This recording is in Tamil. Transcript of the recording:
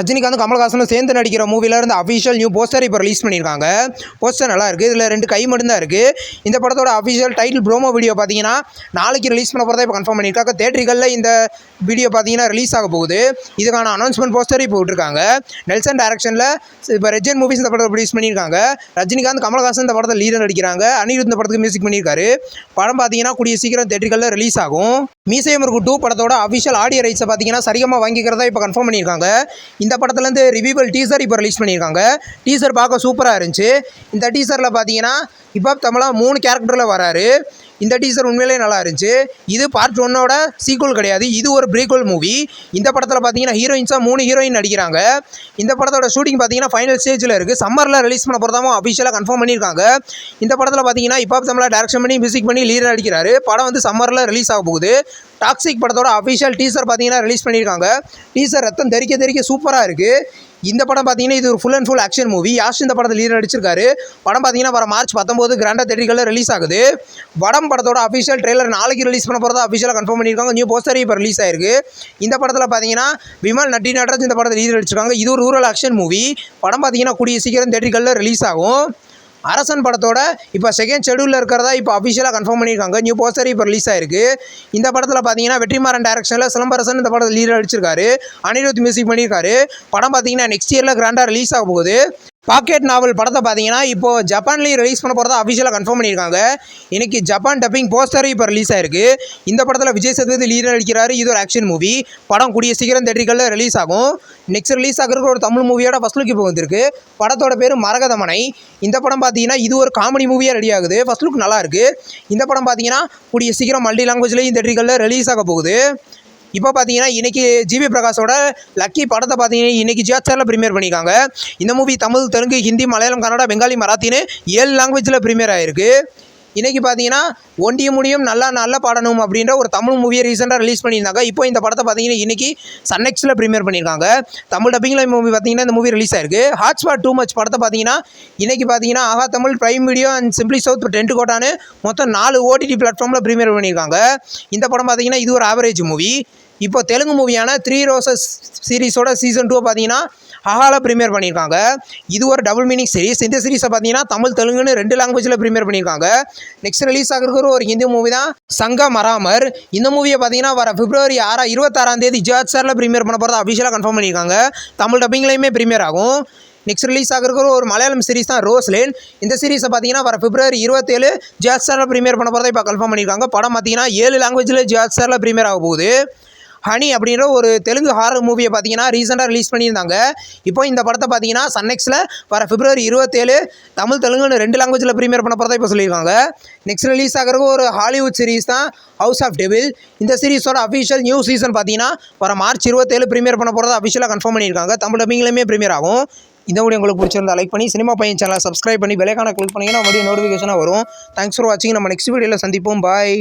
ரஜினிகாந்த் கமல்ஹாசனும் சேர்ந்து நடிக்கிற மூவில இருந்து அஃபிஷியல் நியூ போஸ்டர் இப்போ ரிலீஸ் பண்ணியிருக்காங்க. போஸ்டர் நல்லா இருக்குது. இதில் 2 கை மட்டும்தான் இருக்குது. இந்த படத்தோட அஃபிஷியல் டைட்டில் ப்ரோமோ வீடியோ பார்த்தீங்கன்னா நாளைக்கு ரிலீஸ் பண்ண போகிறதா இப்போ கன்ஃபார்ம் பண்ணியிருக்காங்க. தேட்டரிகளில் இந்த வீடியோ பார்த்தீங்கன்னா ரிலீஸ் ஆக போகுது. இதுக்கான அனௌன்ஸ்மெண்ட் போஸ்டர் இப்போ விட்டுருக்காங்க. நெல்சன் டைரக்ஷனில் இப்போ ரெஜன் மூவிஸ் இந்த படத்தை ரிலீஸ் பண்ணியிருக்காங்க. ரஜினிகாந்த் கமல்ஹாசன் இந்த படத்தை லீடர் நடிக்கிறாங்க. அனிருத் இந்த படத்துக்கு மியூசிக் பண்ணியிருக்காரு. படம் பார்த்தீங்கன்னா கூடிய சீக்கிரம் தேட்டரிகளில் ரிலீஸ் ஆகும். மீசையம் இருக்கு 2 படத்தோட அஃபிஷியல் ஆடியோ ரைட்ஸை பார்த்தீங்கன்னா சரிகமா வாங்கிக்கிறதா இப்போ கன்ஃபார்ம் பண்ணியிருக்காங்க. இந்த படத்துலேருந்து ரிவியூவல் டீசர் இப்போ ரிலீஸ் பண்ணியிருக்காங்க. டீசர் பார்க்க சூப்பராக இருந்துச்சு. இந்த டீசரில் பார்த்தீங்கன்னா ஹிப்ஹாப் தமிழா 3 கேரக்டரில் வராரு. இந்த டீசர் உண்மையிலே நல்லா இருந்துச்சு. இது பார்ட் 1ஓட சீக்குவல் கிடையாது, இது ஒரு ப்ரீக்வல் மூவி. இந்த படத்தில் பார்த்தீங்கன்னா ஹீரோயின்ஸாக 3 ஹீரோயின் நடிக்கிறாங்க. இந்த படத்தோட ஷூட்டிங் பார்த்தீங்கன்னா ஃபைனல் ஸ்டேஜில் இருக்குது. சம்மரில் ரிலீஸ் பண்ண போகிறதாவும் அஃபிஷியலாக கன்ஃபார்ம் பண்ணியிருக்காங்க. இந்த படத்தில் பார்த்தீங்கன்னா ஹிப்ஹாப் தமிழா டைரக்ஷன் பண்ணி மியூசிக் பண்ணி லீடர் நடிக்கிறாரு. படம் வந்து சம்மரில் ரிலீஸ் ஆக போகுது. டாக்ஸிக் படத்தோட அஃபிஷியல் டீசர் பார்த்தீங்கன்னா ரிலீஸ் பண்ணியிருக்காங்க. டீசர் ரத்தம் தெறிக்க சூப்பராக இருக்குது. இந்த படம் பார்த்தீங்கன்னா இது ஒரு full and full action movie. Yash இந்த படத்தில் லீடர் நடிச்சிருக்காரு. படம் பார்த்தீங்கன்னா வர மார்ச் 19 கிராண்டாக தேட்டரிகளில் ரிலீஸ் ஆகுது. வடம் படத்தோட அஃபிஷியல் ட்ரெய்லர் நாளைக்கு ரிலீஸ் பண்ண போகிறதா அஃபிஷியலாக கன்ஃபார்ம் பண்ணியிருக்காங்க. நியூ போஸ்டர் இப்போ ரிலீஸ் ஆயிருக்கு. இந்த படத்தில் பார்த்தீங்கன்னா விமல் நட்டி நடராஜ் இந்த படத்தில் லீடர் நடிச்சிருக்காங்க. இது ஒரு ரூரல் ஆக்ஷன் மூவி. படம் பார்த்தீங்கன்னா கூடிய சீக்கிரம் தேட்டரிகளில் ரிலீஸ் ஆகும். அரசன் படத்தோட இப்போ செகண்ட் ஷெடியூலில் இருக்கிறதா இப்போ அஃபிஷியலாக கன்ஃபார்ம் பண்ணியிருக்காங்க. நியூ போஸ்டர் இப்போ ரிலீஸ் ஆயிருக்கு. இந்த படத்தில் பார்த்தீங்கன்னா வெற்றிமாறன் டைரக்ஷனில் சிலம்பரசன் இந்த படத்தில் லீடர் அடிச்சிருக்காரு. அனிருத் மியூசிக் பண்ணியிருக்காரு. படம் பார்த்தீங்கன்னா நெக்ஸ்ட் இயரில் கிராண்டாக ரிலீஸ் ஆக போகுது. பாக்கெட் நாவல் படத்தை பார்த்தீங்கன்னா இப்போது ஜப்பான்லேயும் ரிலீஸ் பண்ண போகிறதா அஃபிஷியலாக கன்ஃபார்ம் பண்ணியிருக்காங்க. இன்றைக்கி ஜப்பான் டப்பிங் போஸ்டர் இப்போ ரிலீஸ் ஆயிருக்கு. இந்த படத்தில் விஜய் சேதுபதி லீடர் நடிக்கிறாரு. இது ஒரு ஆக்ஷன் மூவி. படம் கூடிய சீக்கிரம் தேட்டரிகளில் ரிலீஸ் ஆகும். நெக்ஸ்ட் ரிலீஸ் ஆகிறதுக்கு ஒரு தமிழ் மூவியோட ஃபர்ஸ்ட் லுக் இப்போ வந்திருக்கு. படத்தோட பேர் மரகதமனை. இந்த படம் பார்த்தீங்கன்னா இது ஒரு காமெடி மூவியாக ரெடி ஆகுது. ஃபர்ஸ்ட் லுக் நல்லா இருக்குது. இந்த படம் பார்த்தீங்கன்னா கூடிய சீக்கிரம் மல்டி லாங்குவேஜ்லேயும் தேட்டரிகளில் ரிலீஸ் ஆக போகுது. இப்போ பார்த்தீங்கன்னா இன்றைக்கி ஜிவி பிரகாஷோட லக்கி படத்தை பார்த்தீங்கன்னா இன்றைக்கி ஜியாச்சாரில் ப்ரீமியர் பண்ணியிருக்காங்க. இந்த மூவி தமிழ், தெலுங்கு, ஹிந்தி, மலையாளம், கன்னடா, பெங்காலி, மராத்தின்னு 7 லாங்குவேஜில் ப்ரீமியர் ஆகிருக்கு. இன்றைக்கி பார்த்தீங்கன்னா ஒண்டிய முடியும் நல்லா பாடணும் அப்படின்ற ஒரு தமிழ் மூவியை ரீசெண்டாக ரிலீஸ் பண்ணியிருந்தாங்க. இப்போ இந்த படத்தை பார்த்தீங்கன்னா இன்றைக்கி சன்னெக்ஸில் ப்ரீமியர் பண்ணியிருக்காங்க. தமிழ் டப்பிங்கில் மூவி பார்த்தீங்கன்னா இந்த மூவி ரிலீஸ் ஆயிருக்கு. ஹாட்ஸ்பாட் டூ மச் படத்தை பார்த்தீங்கன்னா இன்றைக்கி பார்த்தீங்கன்னா Aha Tamil, Prime Video and simply South, டென்ட் கோட்டான்னு மொத்தம் 4 OTT பிளாட்ஃபார்மில் ப்ரீமியர் பண்ணியிருக்காங்க. இந்த படம் பார்த்தீங்கன்னா இது ஒரு ஆவரேஜ் மூவி. இப்போ தெலுங்கு மூவியான 3 ரோசஸ் சீரிஸோட சீசன் 2 பார்த்தீங்கன்னா ஹஹால ப்ரீமியர் பண்ணியிருக்காங்க. இது ஒரு டபுள் மீனிங் சீரிஸ். இந்த சீரிஸை பார்த்தீங்கன்னா தமிழ், தெலுங்குன்னு 2 லாங்குவேஜில் ப்ரீமியர் பண்ணியிருக்காங்க. நெக்ஸ்ட் ரிலீஸ் ஆகிருக்கிற ஒரு ஹிந்தி மூவி தான் சங்கா மராமர். இந்த மூவியை பார்த்தீங்கன்னா வர பிப்ரவரி 26 ஜியாச்சாரில் ப்ரீமியர் பண்ண போகிறதா அஃபிஷியலாக கன்ஃபார்ம் பண்ணியிருக்காங்க. தமிழ் டப்பிங்லேயுமே ப்ரீமியர் ஆகும். நெக்ஸ்ட் ரிலீஸ் ஆகிருக்கிற ஒரு மலையாளம் சீரிஸ் தான் ரோஸ்லேன். இந்த சீரிஸை பார்த்தீங்கன்னா வர பிப்ரவரி 27 ஜியாச்சாரில் ப்ரீமியர் பண்ண போகிறதா இப்போ கன்ஃபார்ம் பண்ணியிருக்காங்க. படம் பார்த்தீங்கன்னா 7 லாங்குவேஜில் ஜியாச்சாரில் ப்ரீமியர் ஆக போகுது. ஹனி அப்படின்ற ஒரு தெலுங்கு ஹாரர் மூவியை பார்த்தீங்கன்னா ரீசெண்டாக ரிலீஸ் பண்ணியிருந்தாங்க. இப்போ இந்த படத்தை பார்த்தீங்கன்னா சன்னெக்ஸில் வர பிப்ரவரி 27 தமிழ், தெலுங்குன்னு 2 லாங்குவேஜில் ப்ரீமியர் பண்ண போகிறதா இப்போ சொல்லியிருக்காங்க. நெக்ஸ்ட் ரிலீஸ் ஆகிறதுக்கு ஒரு ஹாலிவுட் சீரிஸ் தான் ஹவுஸ் ஆஃப் டெவில். இந்த சீரிஸோட அஃபிஷியல் நியூ சீசன் பார்த்தீங்கன்னா வர மார்ச் 27 ப்ரீமியர் பண்ண போகிறதா அஃபிஷியலாக கன்ஃபார்ம் பண்ணியிருக்காங்க. தமிழ் டப்பிங்லேயுமே ப்ரீமியர் ஆகும். இந்த வீடியோ உங்களுக்கு பிடிச்சிருந்தா லைக் பண்ணி சினிமா பையன் சேனலை சப்ஸ்கிரைப் பண்ணி பெல் ஐகானை கிளிக் பண்ணிங்கன்னா வீடியோ நோட்டிஃபிகேஷனாக வரும். தேங்க்ஸ் ஃபார் வாட்சிங். நம்ம நெக்ஸ்ட் வீடியோவில் சந்திப்போம். பாய்.